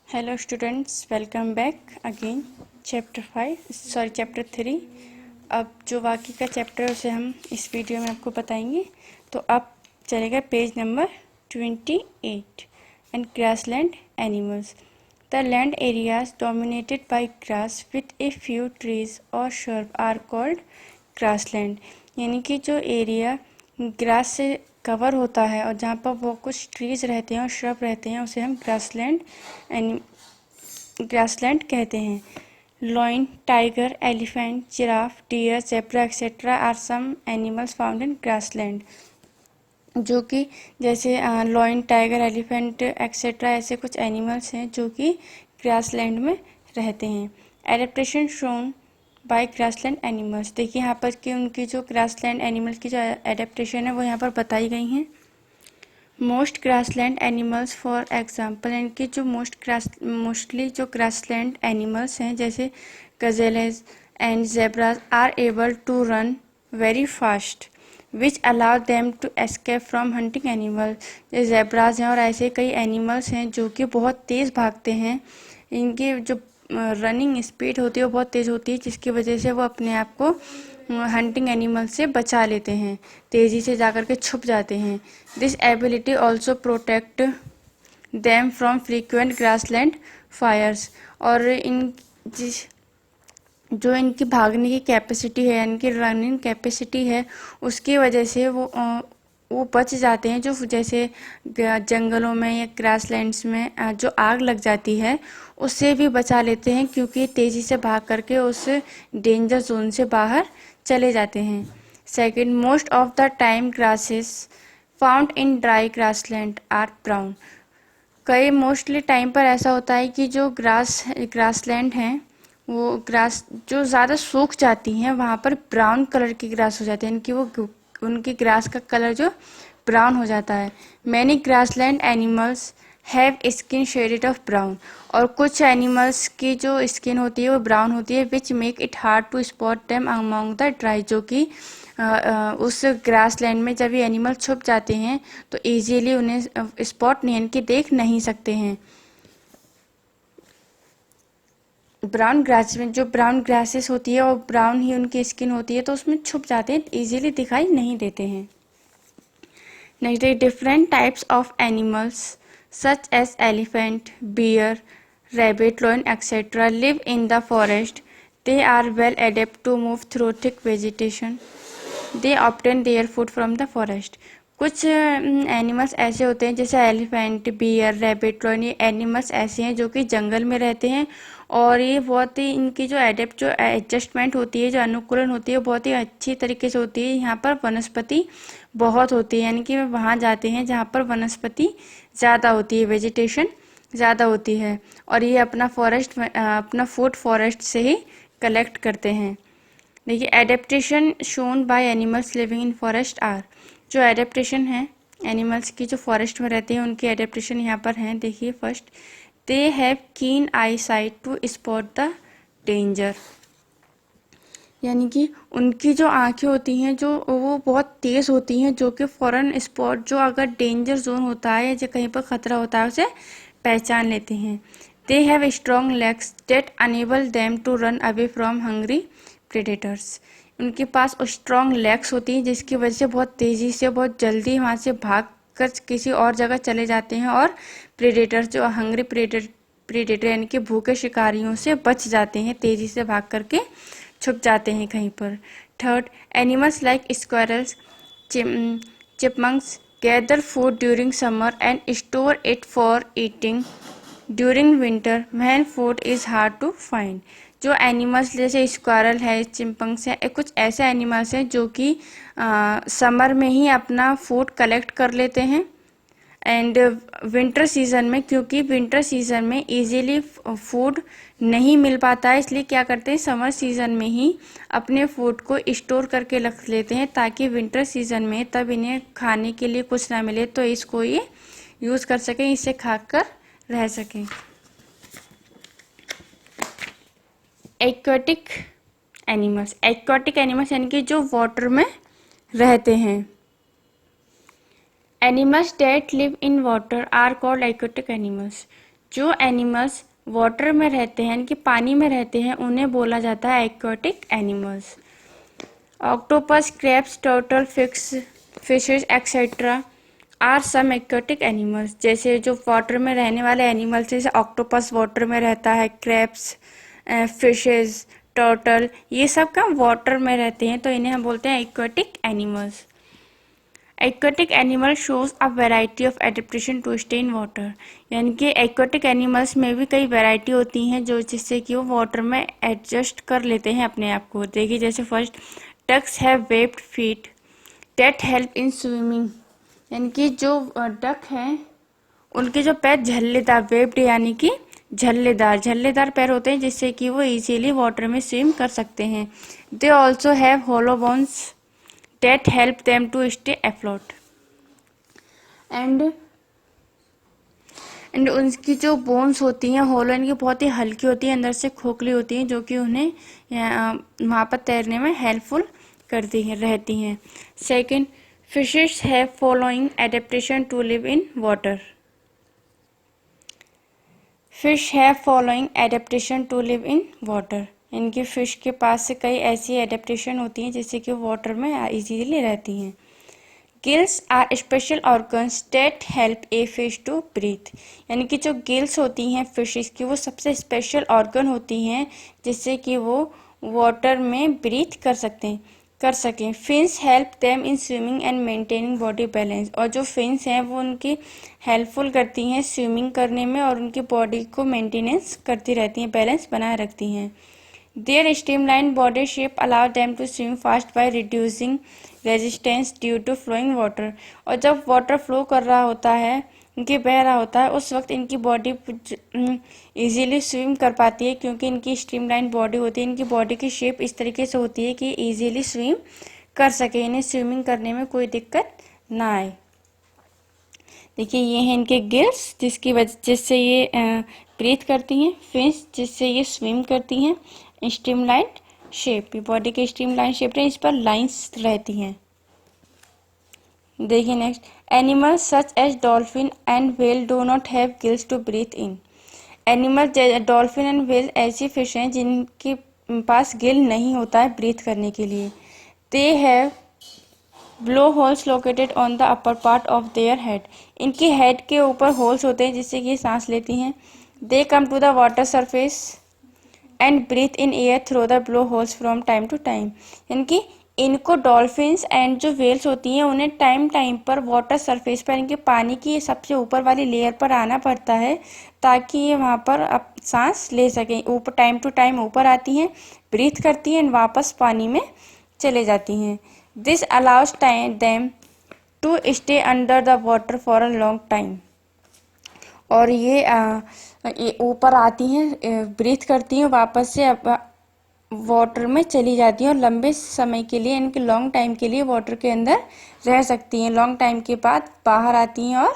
Hello students, welcome back again. Chapter 3। अब जो बाकी का चैप्टर है उसे हम इस वीडियो में आपको बताएंगे। तो अब चलेगा page number 28 and grassland animals. The land areas dominated by grass with a few trees और श्रब आर कॉल्ड ग्रासलैंड। यानी कि जो एरिया ग्रास से कवर होता है और जहाँ पर वो कुछ ट्रीज रहते हैं और श्रब रहते हैं उसे हम ग्रासलैंड कहते हैं। Lion, tiger, elephant, giraffe, deer, zebra etcetera are some animals found in grassland. जो कि जैसे लॉइन, टाइगर, एलिफेंट एक्सेट्रा ऐसे कुछ एनिमल्स हैं जो कि ग्रासलैंड में रहते हैं। Adaptation shown bye grassland animals. देखिए यहाँ पर कि उनकी जो ग्रासलैंड एनिमल्स की जो एडेप्टेशन है वो यहाँ पर बताई गई हैं। Most grassland animals for example, इनके जो मोस्टली जो ग्रासलैंड एनिमल्स हैं जैसे gazelles and zebras are able to run very fast which allow them to escape from hunting animal. जैसे ज़ेब्रास हैं और ऐसे कई एनिमल्स हैं जो कि बहुत तेज़ भागते हैं। इनकी जो रनिंग स्पीड होती है वो बहुत तेज़ होती है, जिसकी वजह से वो अपने आप को हंटिंग एनिमल से बचा लेते हैं, तेज़ी से जाकर के छुप जाते हैं। This ability also protect them from frequent grassland fires. और जो इनकी भागने की कैपेसिटी है, इनकी रनिंग कैपेसिटी है, उसकी वजह से वो बच जाते हैं। जो जैसे जंगलों में या ग्रासलैंड्स में जो आग लग जाती है उससे भी बचा लेते हैं, क्योंकि तेज़ी से भाग करके उस डेंजर जोन से बाहर चले जाते हैं। Second, most of the time grasses found in dry grassland are brown. कई मोस्टली टाइम पर ऐसा होता है कि जो ग्रासलैंड हैं वो ग्रास जो ज़्यादा सूख जाती हैं वहाँ पर ब्राउन कलर की ग्रास हो जाती है, इनकी वो उनकी ग्रास का कलर जो ब्राउन हो जाता है। Many grassland animals have skin shaded of brown. और कुछ एनिमल्स की जो स्किन होती है वो ब्राउन होती है, which make it hard to spot them among the dry. जो कि उस ग्रासलैंड में जब ये एनिमल छुप जाते हैं तो इजीली उन्हें स्पॉट नहीं कि देख नहीं सकते हैं। ब्राउन ग्रास में जो ब्राउन ग्रासेस होती है और ब्राउन ही उनकी स्किन होती है तो उसमें छुप जाते हैं, इजीली दिखाई नहीं देते हैं। Next, different types of animals such as elephant, bear, rabbit, lion etcetera live in the forest. They are well adapt to move through thick vegetation. They obtain their food from the forest. कुछ animals ऐसे होते हैं जैसे elephant, bear, rabbit, lion, ये animals ऐसे हैं जो कि जंगल में रहते हैं और ये बहुत ही इनकी जो एडजस्टमेंट होती है, जो अनुकूलन होती है, बहुत ही अच्छी तरीके से होती है। यहाँ पर वनस्पति बहुत होती है, यानी कि वे वहाँ जाते हैं जहाँ पर वनस्पति ज़्यादा होती है, वेजिटेशन ज़्यादा होती है, और ये अपना फूड फॉरेस्ट से ही कलेक्ट करते हैं। देखिए, adaptation shown by animals living in forest are. जो एडेप्टेशन है एनिमल्स की जो फॉरेस्ट में रहते हैं उनकी एडेप्टेशन यहाँ पर हैं। देखिए, first, they have keen eyesight to spot the danger. यानी कि उनकी जो आंखें होती हैं जो वो बहुत तेज़ होती हैं, जो कि फॉरन स्पॉट, जो अगर डेंजर जोन होता है या कहीं पर ख़तरा होता है उसे पहचान लेते हैं। They have strong legs that enable them to run away from hungry predators. उनके पास स्ट्रॉन्ग लेग्स होती हैं जिसकी वजह से बहुत तेज़ी से, बहुत जल्दी वहाँ से भाग कर किसी और जगह चले जाते हैं और प्रेडेटर्स, जो हंग्री प्रेडेटर यानी कि भूखे शिकारियों से बच जाते हैं, तेज़ी से भाग करके छुप जाते हैं कहीं पर। Third, animals like squirrels, chipmunks gather food during summer and store it for eating during winter when food is hard to find. जो एनिमल्स जैसे स्क्वायरल है, चिंपंक्स हैं, कुछ ऐसे एनिमल्स हैं जो कि समर में ही अपना फूड कलेक्ट कर लेते हैं एंड विंटर सीज़न में, क्योंकि विंटर सीज़न में इजीली फूड नहीं मिल पाता है, इसलिए क्या करते हैं समर सीज़न में ही अपने फूड को स्टोर करके रख लेते हैं ताकि विंटर सीज़न में तब इन्हें खाने के लिए कुछ ना मिले तो इसको ये यूज़ कर सकें, इसे खाकर रह सकें। एक्वाटिक एनिमल्स यानी कि जो वाटर में रहते हैं। Animals that live in water are called aquatic animals. जो एनिमल्स वाटर में रहते हैं, इनके पानी में रहते हैं, उन्हें बोला जाता है aquatic animals. Octopus, crabs, turtle, fishes etcetera are some aquatic animals. जैसे जो वाटर में रहने वाले एनिमल्स, जैसे ऑक्टोपस वाटर में रहता है, क्रैब्स, फिशेस, टर्टल, ये सब का वाटर में रहते हैं, तो इन्हें हम बोलते हैं aquatic animals. Aquatic animal shows a variety of adaptation to stay in water. यानी कि एक्वाटिक एनिमल्स में भी कई वैरायटी होती हैं जो जिससे कि वो वाटर में एडजस्ट कर लेते हैं अपने आप को। देखिए जैसे first, ducks have webbed feet that help in swimming. यानी कि जो डक हैं उनके जो पैर झल्लेदार, वेब्ड यानी कि झल्लेदार पैर होते हैं जिससे कि वो इजीली वाटर में स्विम कर सकते हैं। They also have hollow bones that help them to stay afloat and उनकी जो बोन्स होती हैं होलो, इनकी बहुत ही हल्की होती है, अंदर से खोखली होती हैं, जो कि उन्हें वहाँ पर तैरने में हेल्पफुल करती हैं रहती हैं। Second, fishes have following adaptation to live in water. Fish have following adaptation to live in water. इनकी फिश के पास से कई ऐसी एडेप्टेशन होती हैं जिससे कि वाटर में इजीली रहती हैं। Gills are special organs that help a fish to breathe. यानी कि जो गिल्स होती हैं फिशेस की, वो सबसे स्पेशल ऑर्गन होती हैं जिससे कि वो वाटर में ब्रीथ कर सकें। Fins help them in swimming and maintaining body balance. और जो फिन्स हैं वो उनकी हेल्पफुल करती हैं स्विमिंग करने में और उनकी बॉडी को मेंटेनेंस करती रहती हैं, बैलेंस बनाए रखती हैं। Their streamlined body shape allow them to swim fast by reducing resistance due to flowing water। और जब वाटर फ्लो कर रहा होता है, इनके बह रहा होता है, उस वक्त इनकी बॉडी इजीली स्विम कर पाती है क्योंकि इनकी स्ट्रीमलाइन बॉडी होती है। इनकी बॉडी की शेप इस तरीके से होती है कि इजीली स्विम कर सके, इन्हें स्विमिंग करने में कोई दिक्कत ना आए। देखिए ये हैं इनके गिल्स जिससे ये ब्रीथ करती हैं, फिन्स जिससे ये स्विम करती हैं, स्ट्रीमलाइन शेप, बॉडी के स्ट्रीमलाइन शेप है, इस पर लाइंस रहती हैं। देखिए next, animals such as dolphin and whale do not have gills to breathe in. Animal dolphin and whale ऐसी फिश हैं जिनके पास गिल नहीं होता है ब्रीथ करने के लिए। They have blow holes located on the upper part of their head. इनकी हेड के ऊपर होल्स होते हैं जिससे कि सांस लेती हैं। They come to the water surface and breathe in air through the blowholes from time to time. यानी कि इनको डॉल्फिन्स एंड जो वेल्स होती हैं उन्हें टाइम टाइम पर वाटर सरफेस पर, इनके पानी की सबसे ऊपर वाली लेयर पर आना पड़ता है ताकि ये वहाँ पर अब सांस ले सकें। ऊपर टाइम टू टाइम ऊपर आती हैं, ब्रीथ करती हैं, वापस पानी में चले जाती हैं। This allows them to stay under the water for a long time. और ये ऊपर आती हैं, ब्रीथ करती हैं, वापस से वाटर में चली जाती हैं और लंबे समय के लिए, इनके लॉन्ग टाइम के लिए वाटर के अंदर रह सकती हैं। लॉन्ग टाइम के बाद बाहर आती हैं और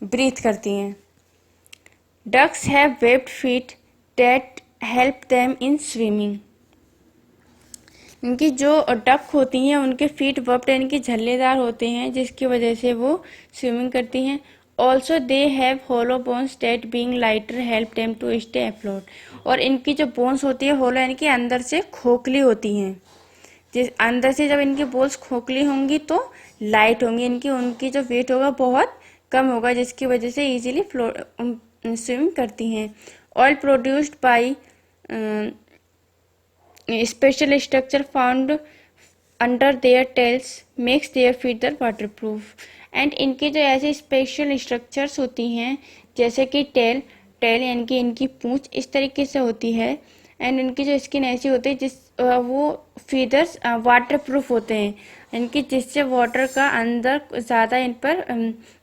ब्रीथ करती हैं। Ducks have webbed feet that help them in swimming. इनकी जो डक होती हैं उनके फीट वेब्ड यानी कि झल्लेदार होते हैं जिसकी वजह से वो स्विमिंग करती हैं। Also they have hollow bones that being lighter help them to stay afloat. और इनकी जो बोन्स होती है होलो यानी कि अंदर से खोखली होती हैं, जिस अंदर से जब इनकी बोन्स खोखली होंगी तो लाइट होंगी, उनकी जो वेट होगा बहुत कम होगा जिसकी वजह से इजीली स्विम करती हैं। Oil produced by special structure found under their tales makes there feeder waterproof. And इनके जो ऐसे स्पेशल स्ट्रक्चर्स होती हैं जैसे कि टेल यानी कि इनकी पूंछ इस तरीके से होती है एंड इनकी जो स्किन ऐसी होती है वो फीदर्स वाटरप्रूफ होते हैं, इनकी जिससे वाटर का अंदर ज़्यादा इन पर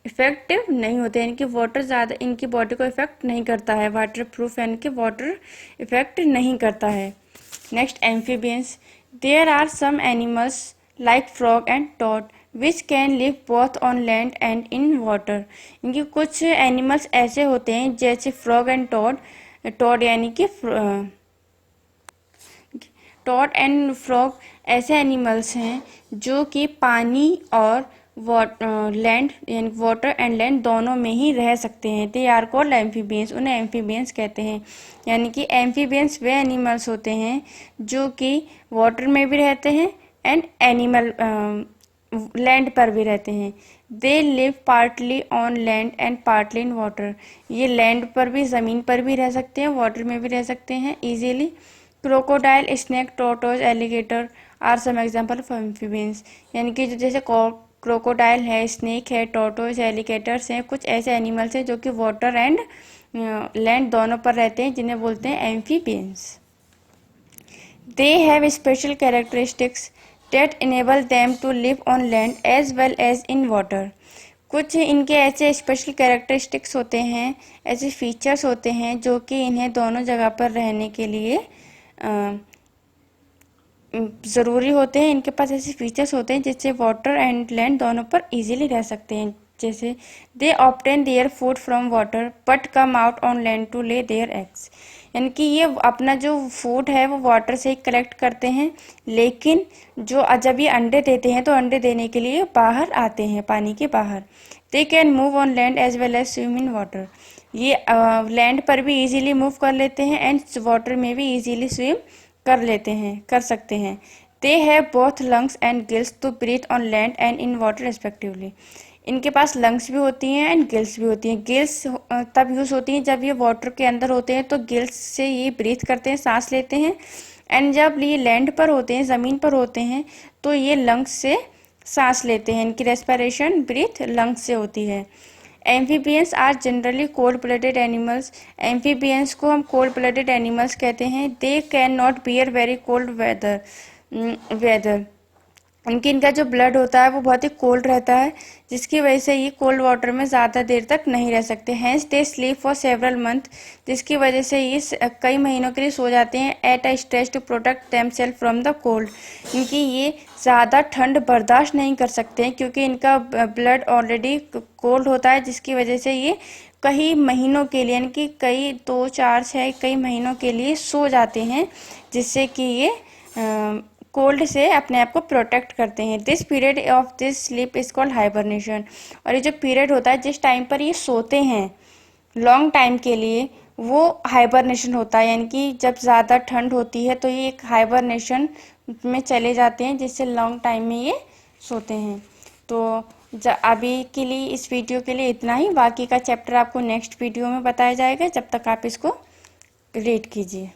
इफेक्टिव नहीं होते हैं, इनकी वाटर ज़्यादा इनकी बॉडी को इफेक्ट नहीं करता है। वाटरप्रूफ यानी कि वाटर इफेक्ट नहीं करता है। Next, amphibians. There are some animals like frog and toad which can live both on land and in water. इनके कुछ एनिमल्स ऐसे होते हैं जैसे फ्रॉग एंड टॉड यानी कि टॉड एंड फ्रॉग ऐसे एनिमल्स हैं जो कि पानी और लैंड यानी वाटर एंड लैंड दोनों में ही रह सकते हैं। दे आर कॉल्ड एम्फीबियंस, उन्हें एम्फीबियंस कहते हैं। यानी कि एम्फीबियंस वे एनिमल्स होते हैं जो कि वाटर में भी रहते हैं एंड एनिमल लैंड पर भी रहते हैं। They live partly on land and partly in water, ये लैंड पर भी, ज़मीन पर भी रह सकते हैं, वाटर में भी रह सकते हैं easily. Crocodile, snake, tortoise, alligator are some example of amphibians, यानी कि जो जैसे क्रोकोडाइल है, स्नेक है, टोर्टोइज, एलिगेटर्स हैं, कुछ ऐसे एनिमल्स हैं जो कि वाटर एंड लैंड दोनों पर रहते हैं, जिन्हें बोलते हैं amphibians. They have special characteristics that enable them to live on land as well as in water, कुछ इनके ऐसे स्पेशल कैरेक्टरिस्टिक्स होते हैं, ऐसे फीचर्स होते हैं जो कि इन्हें दोनों जगह पर रहने के लिए ज़रूरी होते हैं। इनके पास ऐसे फीचर्स होते हैं जिससे वाटर एंड लैंड दोनों पर इजीली रह सकते हैं। जैसे they obtain their food from water but come out on land to lay their eggs, यानी कि ये अपना जो फूड है वो वाटर से ही कलेक्ट करते हैं, लेकिन जब ये अंडे देते हैं तो अंडे देने के लिए बाहर आते हैं, पानी के बाहर। They can move on land as well as swim in water, ये लैंड पर भी इजीली मूव कर लेते हैं एंड वाटर में भी इजीली स्विम कर सकते हैं। They have both lungs and gills to breathe on land and in water respectively, इनके पास लंग्स भी होती हैं एंड गिल्स भी होती हैं। गिल्स तब यूज़ होती हैं जब ये वाटर के अंदर होते हैं, तो गिल्स से ये ब्रीथ करते हैं, सांस लेते हैं, एंड जब ये लैंड पर होते हैं, ज़मीन पर होते हैं, तो ये लंग्स से सांस लेते हैं, इनकी रेस्पिरेशन ब्रीथ लंग्स से होती है। Amphibians are generally cold blooded animals, amphibians को हम कोल्ड ब्लडेड एनिमल्स कहते हैं। They can not bear very cold weather, इनका जो ब्लड होता है वो बहुत ही कोल्ड रहता है, जिसकी वजह से ये कोल्ड वाटर में ज़्यादा देर तक नहीं रह सकते। Hence they sleep for several month, जिसकी वजह से ये कई महीनों के लिए सो जाते हैं। At a stretch to protect themselves from the cold, इनकी ये ज़्यादा ठंड बर्दाश्त नहीं कर सकते हैं क्योंकि इनका ब्लड ऑलरेडी कोल्ड होता है, जिसकी वजह से ये कई महीनों के लिए, यानी कि कई 2, 4, 6 कई महीनों के लिए सो जाते हैं, जिससे कि ये कोल्ड से अपने आप को प्रोटेक्ट करते हैं। This period of this sleep is called hibernation, और ये जो पीरियड होता है जिस टाइम पर ये सोते हैं लॉन्ग टाइम के लिए, वो हाइबरनेशन होता है, यानी कि जब ज़्यादा ठंड होती है तो ये एक हाइबरनेशन में चले जाते हैं, जिससे लॉन्ग टाइम में ये सोते हैं। तो अभी के लिए इस वीडियो के लिए इतना ही, बाकी का चैप्टर आपको नेक्स्ट वीडियो में बताया जाएगा। जब तक आप इसको रीड कीजिए।